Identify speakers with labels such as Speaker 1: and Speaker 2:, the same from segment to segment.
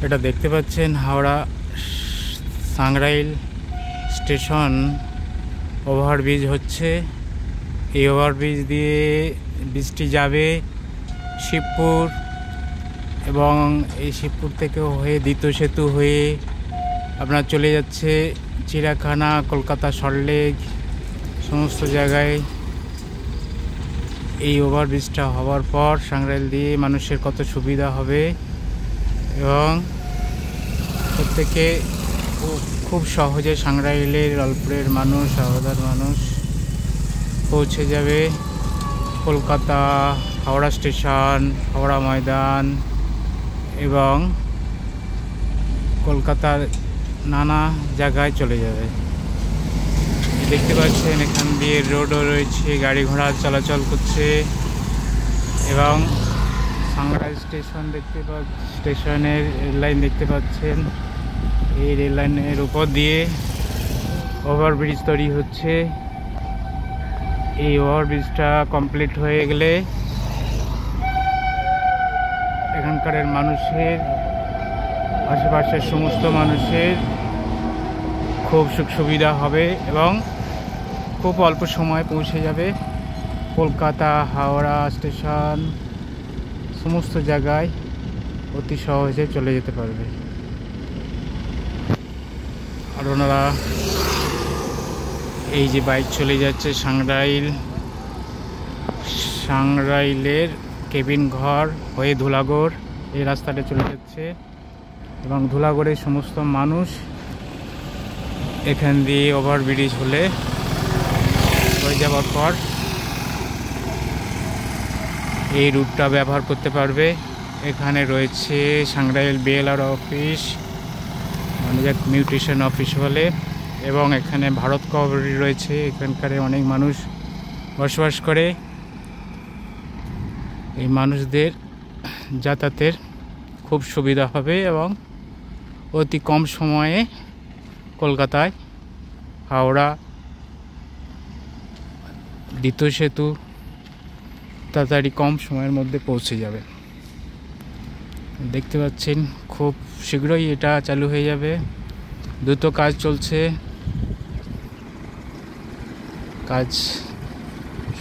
Speaker 1: এটা দেখতে পাচ্ছেন হাওড়া সাংরাইল স্টেশন ওভারব্রিজ হচ্ছে। এই ওভারব্রিজ দিয়ে বৃষ্টি যাবে শিবপুর, এবং এই শিবপুর থেকে হয়ে দ্বিতীয় সেতু হয়ে আপনার চলে যাচ্ছে চিড়িয়াখানা, কলকাতা, সল্টলেক, সমস্ত জায়গায়। এই ওভারব্রিজটা হওয়ার পর সাংরাইল দিয়ে মানুষের কত সুবিধা হবে, এবং প্রত্যেকে খুব সহজে সাংরাইলের লালপুরের মানুষ, হাওড়ার মানুষ পৌঁছে যাবে কলকাতা, হাওড়া স্টেশন, হাওড়া ময়দান এবং কলকাতার নানা জায়গায় চলে যাবে। দেখতে পাচ্ছেন এখান দিয়ে রোডও রয়েছে, গাড়ি ঘোড়া চলাচল করছে, এবং সাংরাইল স্টেশন স্টেশনের রেললাইন দেখতে পাচ্ছেন। এই রেললাইনের উপর দিয়ে ওভারব্রিজ তৈরি হচ্ছে। এই ওভারব্রিজটা কমপ্লিট হয়ে গেলে এখানকার মানুষের, আশেপাশের সমস্ত মানুষের খুব সুখ সুবিধা হবে, এবং খুব অল্প সময় পৌঁছে যাবে কলকাতা, হাওড়া স্টেশন, সমস্ত জায়গায় অতি সহজে চলে যেতে পারবে। আর ওনারা এই যে বাইক চলে যাচ্ছে সাংরাইলের কেবিন ঘর হয়ে ধুলাগড়, এই রাস্তাটা চলে যাচ্ছে, এবং ধুলাগড়ের সমস্ত মানুষ এখান দিয়ে ওভারব্রিজ হয়ে যাওয়ার পর এই রুটটা ব্যবহার করতে পারবে। এখানে রয়েছে সাংরাইল বিএলআর অফিস, মানে মিউটেশন অফিস বলে, এবং এখানে ভারত কোঅপারেটিভ রয়েছে। এখানকার অনেক মানুষ বসবাস করে। এই মানুষদের যাতায়াতের খুব সুবিধা হবে, এবং অতি কম সময়ে কলকাতায় হাওড়া দ্বিতীয় সেতু তাড়াতাড়ি কম সময়ের মধ্যে পৌঁছে যাবে। দেখতে পাচ্ছেন খুব শীঘ্রই এটা চালু হয়ে যাবে। দ্রুত কাজ চলছে, কাজ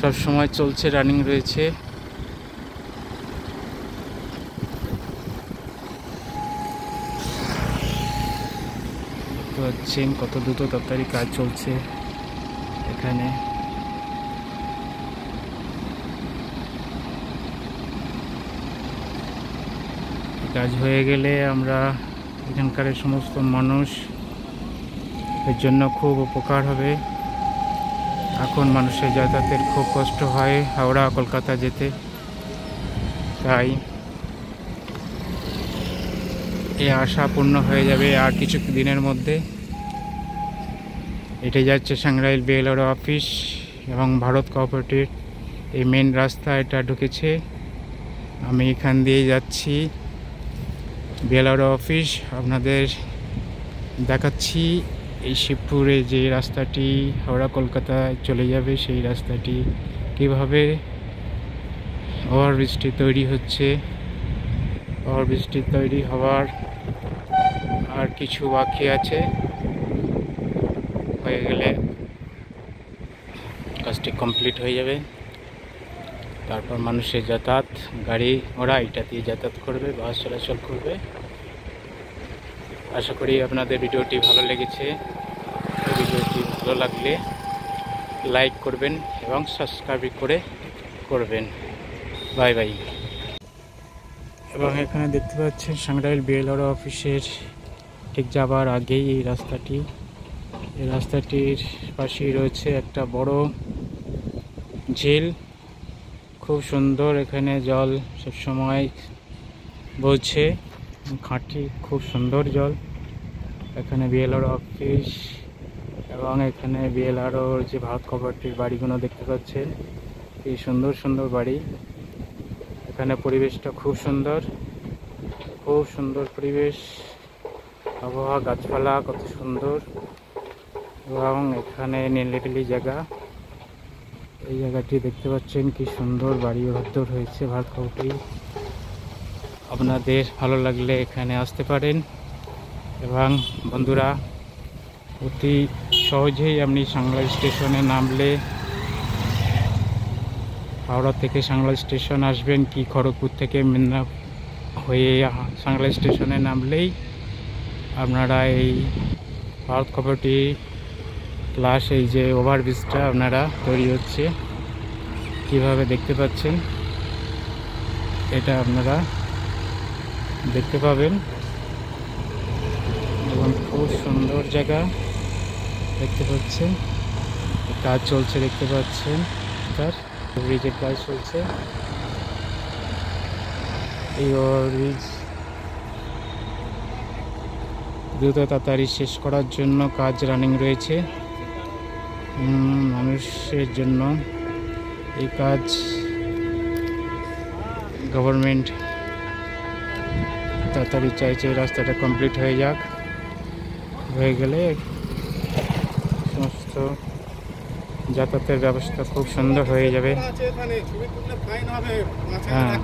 Speaker 1: সব সময় চলছে, রানিং রয়েছে। দেখতে পাচ্ছেন কত দ্রুত তাড়াতাড়ি কাজ চলছে এখানে। কাজ হয়ে গেলে আমরা এখানকার সমস্ত মানুষ এর জন্য খুব উপকার হবে। এখন মানুষের যাতায়াতের খুব কষ্ট হয় হাওড়া কলকাতা যেতে, তাই এই আশা পূর্ণ হয়ে যাবে আর কিছু দিনের মধ্যে। এটা যাচ্ছে সাংরাইল বিএলআর অফিস এবং ভারত কোঅপারেটিভ, এই মেন রাস্তা এটা ঢুকেছে। আমি এখান দিয়ে যাচ্ছি বিএলআর অফিস, আপনাদের দেখাচ্ছি এই শিবপুরে যে রাস্তাটি হাওড়া কলকাতায় চলে যাবে, সেই রাস্তাটি কিভাবে ওভারব্রিজটি তৈরি হচ্ছে। ওভারব্রিজটি তৈরি হওয়ার আর কিছু বাকি আছে, হয়ে গেলে কাজটি কমপ্লিট হয়ে যাবে। তারপর মানুষের যাতায়াত, গাড়ি ঘোড়া এটা দিয়ে যাতায়াত করবে, বাস চলাচল করবে। আশা করি আপনাদের ভিডিওটি ভালো লেগেছে। ভিডিওটি ভালো লাগলে লাইক করবেন এবং সাবস্ক্রাইব করবেন। Bye bye. এবং এখানে দেখতে পাচ্ছেন সাংরাইল বিএলআর অফিসের ঠিক যাবার আগেই এই রাস্তাটি, এই রাস্তাটির পাশেই রয়েছে একটা বড় ঝিল, খুব সুন্দর। এখানে জল সবসময় বইছে, খাঁটি খুব সুন্দর জল। এখানে বিএলআর অফিস এবং এখানে বিএলআরওর যে ভারত কোঅপারেটিভ বাড়িগুলো দেখতে পাচ্ছেন, এই সুন্দর সুন্দর বাড়ি। এখানে পরিবেশটা খুব সুন্দর, খুব সুন্দর পরিবেশ, আবহাওয়া, গাছপালা কত সুন্দর, এবং এখানে নিরিবিলি জায়গা। এই জায়গাটি দেখতে পাচ্ছেন কি সুন্দর বাড়ি ঘর হয়েছে ভারত কোঅপারেটিভ। আপনাদের ভালো লাগলে এখানে আসতে পারেন। এবং বন্ধুরা, অতি সহজেই আপনি সাংলা স্টেশনে নামলে, হাওড়া থেকে সাংলা স্টেশন আসবেন কি খড়গপুর থেকে মেদিনীপুর হয়ে সাংলা স্টেশনে নামলেই আপনারা এই ভারত কমিউনিটি প্লাস এই যে ওভারব্রিজটা আপনারা তৈরি হচ্ছে কিভাবে দেখতে পাচ্ছেন, এটা আপনারা দেখতে পাবেন। এবং খুব সুন্দর জায়গা দেখতে পাচ্ছেন, কাজ চলছে দেখতে পাচ্ছেন, তার ব্রিজের কাজ চলছে। এই ওভারব্রিজ দ্রুত তাড়াতাড়ি শেষ করার জন্য কাজ রানিং রয়েছে। মানুষের জন্য এই কাজ গভর্নমেন্ট তাড়াতাড়ি চাইছে রাস্তাটা কমপ্লিট হয়ে যাক, হয়ে গেলে সমস্ত যাতায়াতের ব্যবস্থা খুব সুন্দর হয়ে যাবে। হ্যাঁ।